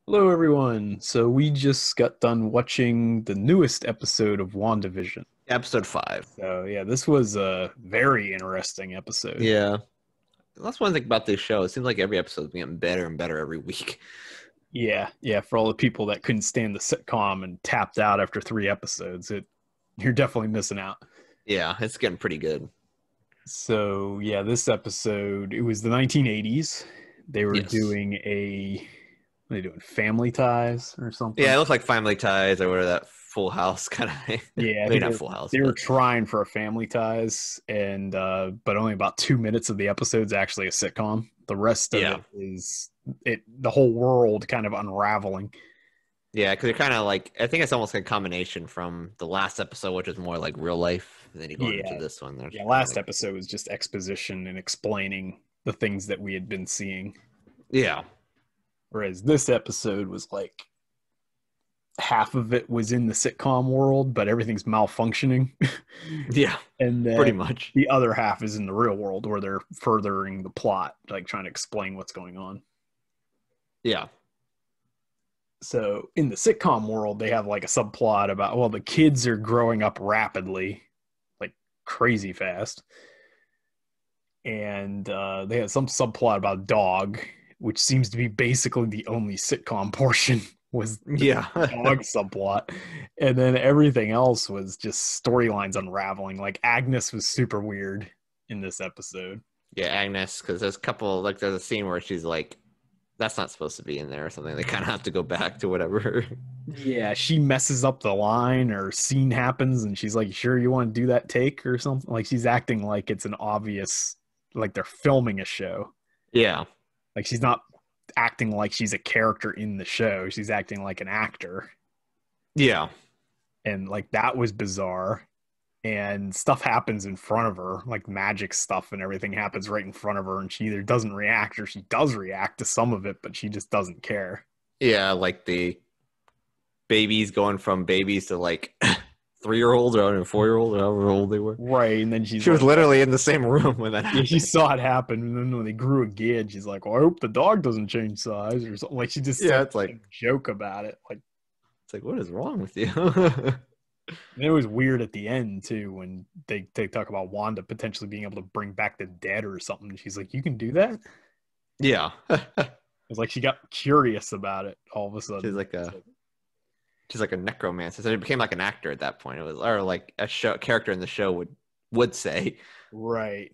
Hello, everyone. So we just got done watching the newest episode of Wandavision. Episode 5. So yeah, this was a very interesting episode. Yeah. That's one thing about this show. It seems like every episode is getting better and better every week. Yeah, for all the people that couldn't stand the sitcom and tapped out after 3 episodes, you're definitely missing out. Yeah, it's getting pretty good. So yeah, this episode, it was the 1980s. They were Yes. doing what are they doing? Family Ties or Yeah, something? it looks like Family Ties or whatever that Full House kind of thing. Yeah, I Maybe think not Full House, they were but trying for a Family Ties, and but only about 2 minutes of the episode's actually a sitcom. The rest of yeah. it is the whole world kind of unraveling. Yeah, because you're kind of like, I think it's almost like a combination from the last episode, which is more like real life. And then you're going into Yeah, this one. There's yeah. kind of Last like, episode was just exposition and explaining the things that we had been seeing, yeah. whereas this episode was like half of it was in the sitcom world, but everything's malfunctioning. Yeah, And pretty then much. the other half is in the real world where they're furthering the plot, like trying to explain what's going on. Yeah. So in the sitcom world, they have like a subplot about, well, the kids are growing up rapidly, like crazy fast. And they have some subplot about dog, which seems to be basically the only sitcom portion was the Yeah. dog subplot. And then everything else was just storylines unraveling. Like Agnes was super weird in this episode. Yeah, Agnes, because there's a couple, like, there's a scene where she's like, that's not supposed to be in there or something. They kind of have to go back to whatever. Yeah, she messes up the line or scene happens and she's like, sure, you want to do that take or something? Like she's acting like it's an obvious, like they're filming a show. Yeah. Like she's not acting like she's a character in the show. She's acting like an actor. Yeah. And like that was bizarre. And stuff happens in front of her, like magic stuff and everything happens right in front of her. And she either doesn't react or she does react to some of it, but she just doesn't care. Yeah. Like the babies going from babies to like 3-year-olds or 4-year-olds, or however old they were. Right. And then she's She was like, literally in the same room when that yeah, she happened. saw it happen. And then when they grew again, she's like, well, I hope the dog doesn't change size or something. Like she just Yeah. said It's a like, joke about it. Like, what is wrong with you? and it was weird at the end too when they talk about Wanda potentially being able to bring back the dead or something. She's like, "You can do that?" Yeah. It's like she got curious about it all of a she's sudden. like a, So, she's like a necromancer. So it became like an actor at that point. It was, or like a show character in the show would say. right,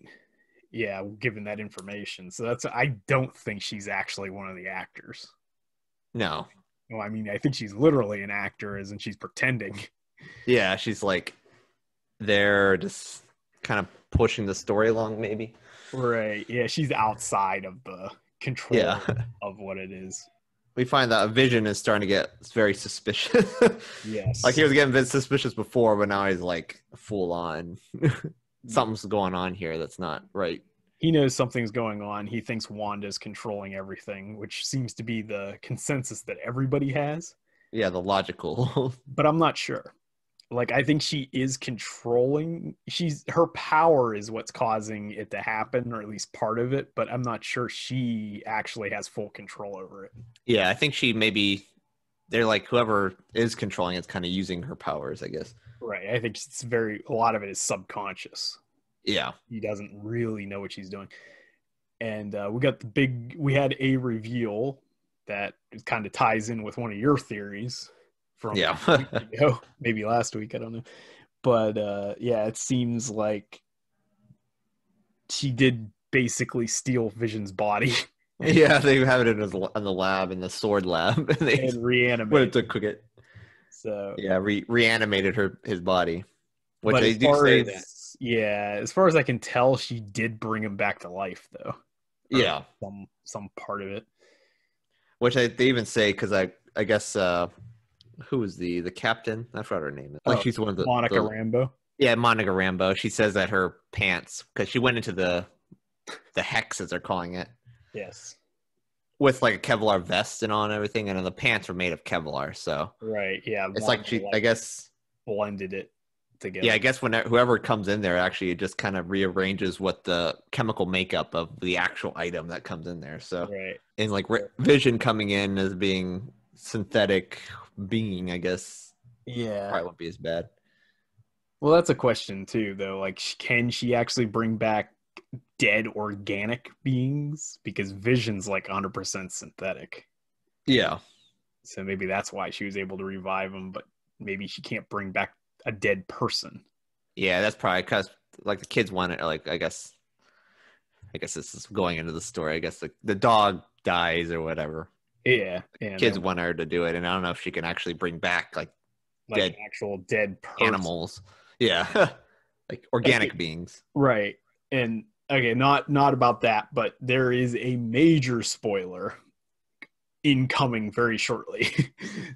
yeah, given that information. So that's I don't think she's actually one of the actors. No. Well, I mean, I think she's literally an actor, as and she's pretending. Yeah. She's like, they're just kind of pushing the story along, maybe. Right. Yeah, she's outside of the Yeah. control of what it is. We find that Vision is starting to get very suspicious. Like Yes. he was getting a bit suspicious before, but now he's like full on. Something's going on here that's not right. He knows something's going on. He thinks Wanda's controlling everything, which seems to be the consensus that everybody has. Yeah, the logical. But I'm not sure. Like I think she is controlling. She's her power is what's causing it to happen, or at least part of it. But I'm not sure she actually has full control over it. Yeah, I think she maybe they're like whoever is controlling it's kind of using her powers, I guess. Right. I think it's a lot of it is subconscious. Yeah. He doesn't really know what she's doing. And we had a reveal that kind of ties in with one of your theories from Yeah. a week ago, maybe last week, I don't know. But yeah, it seems like she did basically steal Vision's body Yeah, they have it in the lab, in the sword lab, and they and went reanimate. to cook it. So Yeah, reanimated his body, which but they do say that. as far as I can tell, she did bring him back to life though. Or Yeah, some part of it. which they even say because I guess who was the captain? I forgot her name. Like Oh, she's one of Monica the Rambo. yeah, Monica Rambo. She says that her pants, because she went into the hex as they're calling it, Yes. with like a Kevlar vest and on everything, and then the pants were made of Kevlar. So Right. Yeah. it's like Wanda, I guess, blended it together. yeah, I guess when whoever comes in there, actually, it just kind of rearranges what the chemical makeup of the actual item that comes in there. So Right. and like Vision coming in as being synthetic being, I guess, Yeah. probably won't be as bad. Well, that's a question too, though. Like, can she actually bring back dead organic beings? Because Vision's like 100% synthetic. Yeah. So maybe that's why she was able to revive him, but maybe she can't bring back a dead person. Yeah, that's probably because like the kids want it. Like I guess this is going into the story. I guess the dog dies or whatever. Yeah, yeah, and they Kids want her to do it, and I don't know if she can actually bring back like like an dead actual dead person. animals. Yeah, like organic Okay, beings. right. And okay, not about that, but there is a major spoiler incoming very shortly.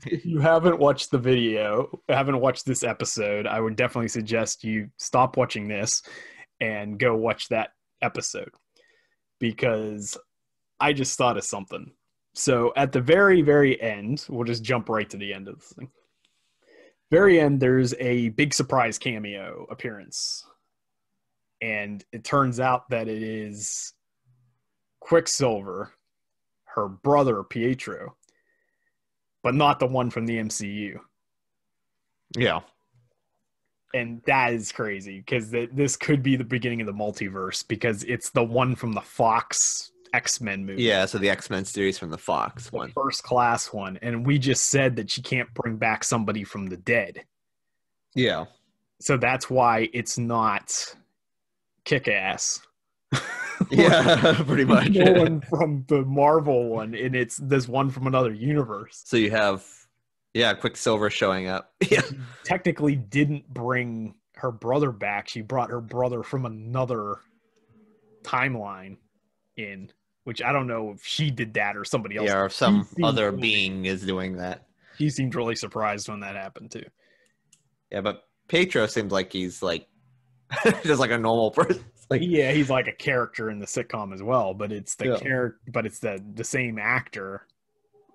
If you haven't watched the video, haven't watched this episode, I would definitely suggest you stop watching this and go watch that episode because I just thought of something. So at the very, very end, we'll just jump right to the end of the thing. Very end, there's a big surprise cameo appearance. And it turns out that it is Quicksilver, her brother Pietro, but not the one from the MCU. Yeah, And that is crazy because this could be the beginning of the multiverse because it's the one from the Fox X-Men movie. yeah. So the X-Men series from the Fox The one. first class one. And we just said that she can't bring back somebody from the dead. Yeah, So that's why it's not Kick-Ass. yeah, pretty much. No one from the Marvel one, and it's this one from another universe. So you have, yeah, Quicksilver showing up. Yeah, She technically didn't bring her brother back. She brought her brother from another timeline in, which I don't know if she did that or somebody else. yeah, or She some seemed other really- being is doing that. She seemed really surprised when that happened too. Yeah, but Pietro seems like he's like just like a normal person. Like, Yeah, he's like a character in the sitcom as well, but it's the Yeah. but it's the same actor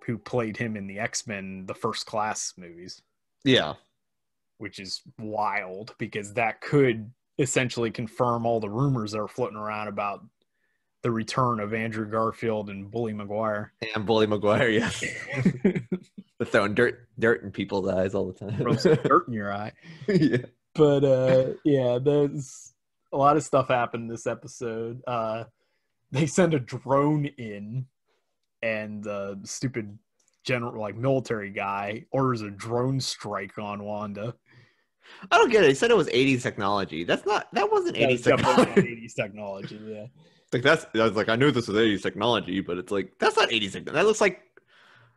who played him in the X-Men, the First Class movies, yeah, which is wild because that could essentially confirm all the rumors that are floating around about the return of Andrew Garfield and Bully Maguire. and Bully Maguire. Yes, they're throwing dirt in people's eyes all the Throw time. some dirt in your eye. Yeah. But yeah, there's a lot of stuff happened this episode. They send a drone in, and the stupid general, like military guy, orders a drone strike on Wanda. I don't get it. He said it was 80s technology. That wasn't That 80s was definitely not technology. 80s technology. Yeah, Like I was like, I knew this was 80s technology, but it's like that's not 80s technology.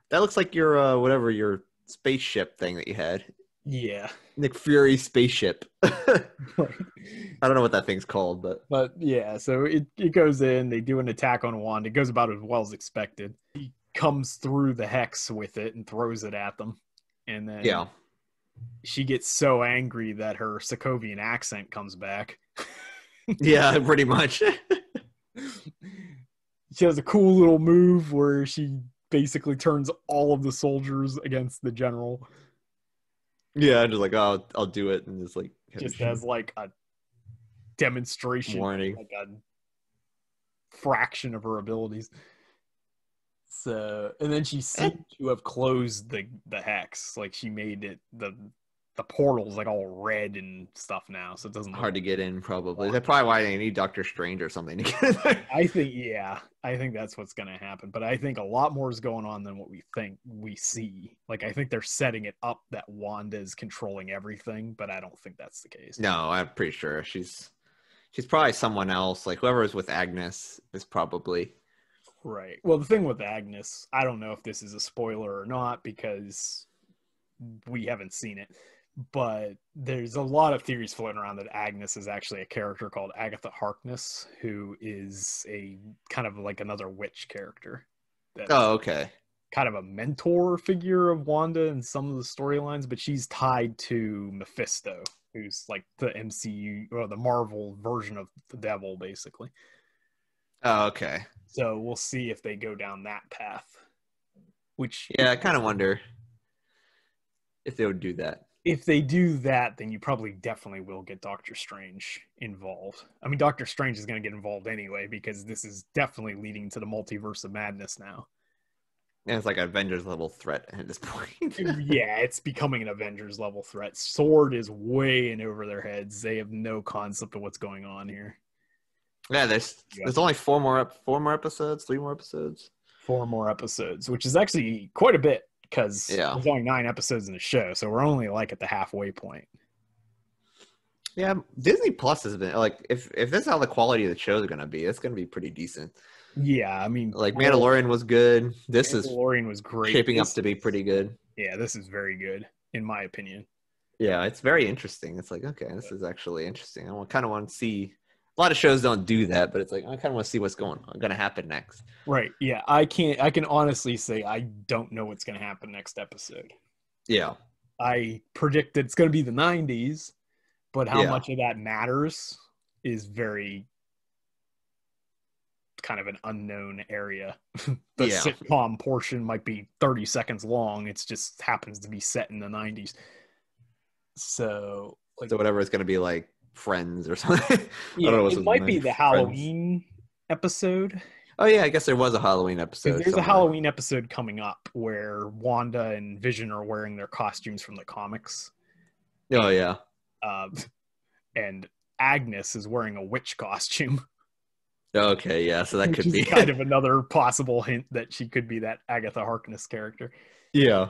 That looks like your whatever your spaceship thing that you had. yeah. Nick Fury spaceship. I don't know what that thing's called, But yeah, so it goes in. They do an attack on Wanda. It goes about as well as expected. He comes through the hex with it and throws it at them, and then yeah. she gets so angry that her Sokovian accent comes back. Yeah, pretty much. She has a cool little move where she basically turns all of the soldiers against the general, Yeah, just like, oh, I'll do it, and just like just as like a demonstration, warning. like a fraction of her abilities. So, and then she seemed to have closed the hex. Like she made it the portal's like all red and stuff now, so it doesn't Hard to look get in, probably. That's probably why they need Doctor Strange or something to get in there. I think that's what's going to happen. But I think a lot more is going on than what we think we see. Like I think they're setting it up that Wanda is controlling everything, but I don't think that's the case. No, I'm pretty sure she's probably someone else. Like whoever is with Agnes is probably. Right. Well, the thing with Agnes, I don't know if this is a spoiler or not because we haven't seen it, but there's a lot of theories floating around that Agnes is actually a character called Agatha Harkness, who is a kind of like another witch character. That's Oh, okay. kind of a mentor figure of Wanda in some of the storylines, but she's tied to Mephisto, who's like the MCU or the Marvel version of the devil, basically. Oh, okay. So we'll see if they go down that path. Which, Yeah, I kind of wonder if they would do that. if they do that, then you probably definitely will get Doctor Strange involved. I mean, Doctor Strange is going to get involved anyway because this is definitely leading to the multiverse of madness now. And it's like an Avengers level threat at this point. Yeah, it's becoming an Avengers level threat. Sword is way in over their heads. They have no concept of what's going on here. Yeah, there's only 3 more episodes. 4 more episodes, which is actually quite a bit because Yeah. there's only 9 episodes in the show, so we're only like at the halfway point. Yeah, Disney Plus has been like, if this is how the quality of the show is going to be, it's going to be pretty decent. Yeah, I mean, Like Mandalorian was good. This is Mandalorian was great. shaping up to be pretty good. Yeah, this is very good in my opinion. Yeah, it's very interesting. It's like, okay, this is actually interesting. I kind of want to see. A lot of shows don't do that, but it's like I kind of want to see what's going to happen next. Right. Yeah, I can honestly say I don't know what's going to happen next episode. Yeah. I predict that it's going to be the 90s, but how much of that matters is very kind of an unknown area. The sitcom portion might be 30 seconds long. It just happens to be set in the 90s. So whatever it's going to be like Friends or something. Yeah, it might be the Halloween episode. Oh yeah, I guess there was a Halloween episode. There's a Halloween episode coming up where Wanda and Vision are wearing their costumes from the comics. Oh yeah. And Agnes is wearing a witch costume. Okay, yeah, so that could be kind of another possible hint that she could be that Agatha Harkness character. Yeah.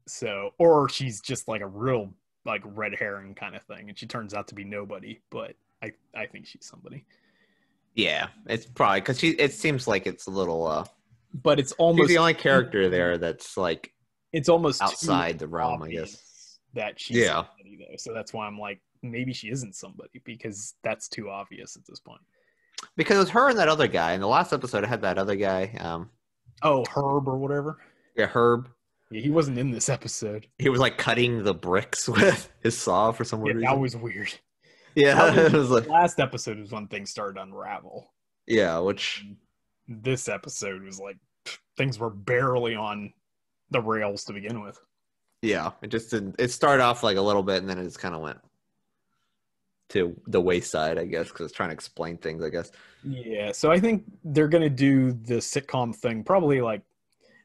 So, or she's just like a real like red herring kind of thing, and she turns out to be nobody, but I think she's somebody. Yeah, it's probably because it seems like it's a little. But it's almost she's the only character there that's like. It's almost outside the realm, I guess. That she's somebody though, so that's why I'm like, maybe she isn't somebody because that's too obvious at this point. Because it was her and that other guy. In the last episode, I had that other guy. Herb or whatever. Yeah, Herb. Yeah, he wasn't in this episode. He was like cutting the bricks with his saw for some reason. That was weird. Yeah, it was like, last episode was when things started to unravel. Yeah, which this episode was like things were barely on the rails to begin with. Yeah, it just didn't. It started off like a little bit, and then it just kind of went to the wayside, I guess, because it's trying to explain things, I guess. Yeah, so I think they're gonna do the sitcom thing. Probably like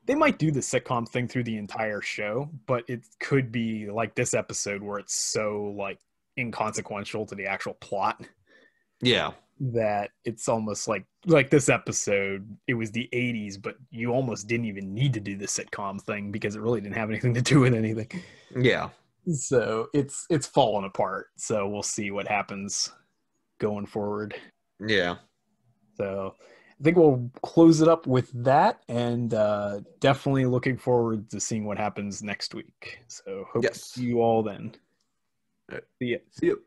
they might do the sitcom thing through the entire show, but it could be like this episode where it's so like inconsequential to the actual plot. Yeah. That it's almost like this episode, it was the 80s, but you almost didn't even need to do the sitcom thing because it really didn't have anything to do with anything. Yeah. So it's fallen apart. So we'll see what happens going forward. Yeah. So I think we'll close it up with that, and definitely looking forward to seeing what happens next week. So hope to see you all then. Right. See ya. See you.